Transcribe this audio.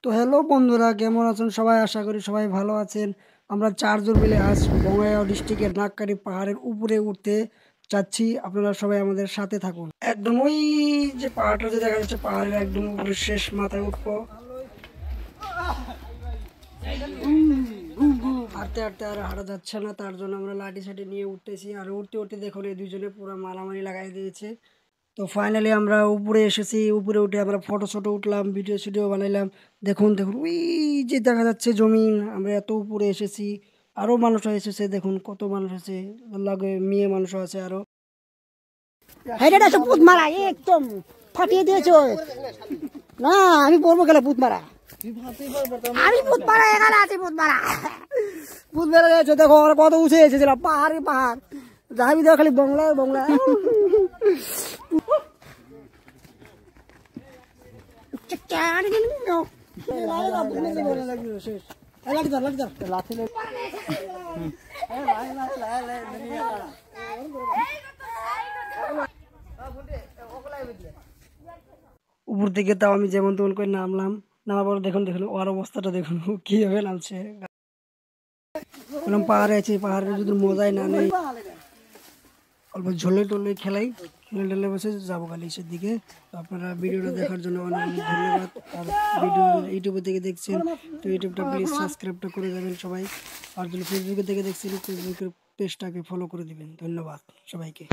তো হ্যালো বন্ধুরা, কেমন আছেন সবাই? আশা করি সবাই ভালো আছেন। আমরা ৪ জন মিলে আজ বঙ্গাইগাঁও ডিস্ট্রিক্টের নাগকারি পাহাড়ের উপরে উঠতে যাচ্ছি। আপনারা সবাই আমাদের সাথে থাকুন। একদম ওই যে পাহাড়টা যে দেখা যাচ্ছে, পাহাড়ের একদম উপরে শেষ মাথায় উঠবো। হাঁটতে হাঁটতে আর হাঁটা যাচ্ছে না, তার জন্য আমরা লাঠি সাঠি নিয়ে উঠতেছি। আর উঠতে উঠতে দেখুন এই দুজনে পুরো মারামারি লাগাই দিয়েছে। তো ফাইনালি আমরা উপরে এসেছি। উপরে উঠে আমরা ফটো শটো উঠলাম, ভিডিও সিডিও বানাইলাম। দেখুন দেখুন ওই যে দেখা যাচ্ছে জমিন। আমরা এত উপরে এসেছি, আরো মানুষ এসেছে। দেখুন কত মানুষ আছে, লাগে মেয়ে মানুষ আছে আরো। এটা তো ভূত মারা একদম ফাটিয়ে দিয়েছে। না আমি বলবো গেলে ভূত মারা, আমি ভূত মারা এখানে আছি। ভূত মারা ভূত মেরে গেছে। দেখো আমরা কত উঠে এসেছিলাম, পাহাড়ে পাহাড় যাবি দেখো খালি বাংলায় বাংলা। উপর থেকে তাও আমি যেমন তেমন করে নামলাম। নামার পর দেখুন দেখুন ওর অবস্থাটা দেখুন, কিভাবে নামছে। পাহাড়ে আছে, পাহাড়ে যদি মজাই না নেই, অল্প ঝোলে টোলে খেলে টেলে বসে যাবো কালিশের দিকে। তো আপনারা ভিডিওটা দেখার জন্য অনেক অনেক ধন্যবাদ। আর ভিডিও ইউটিউবে থেকে দেখছেন তো ইউটিউবটা প্লিজ সাবস্ক্রাইবটা করে দেবেন সবাই। আর যদি ফেসবুকে থেকে দেখছেন ফেসবুকের পেজটাকে ফলো করে দিবেন। ধন্যবাদ সবাইকে।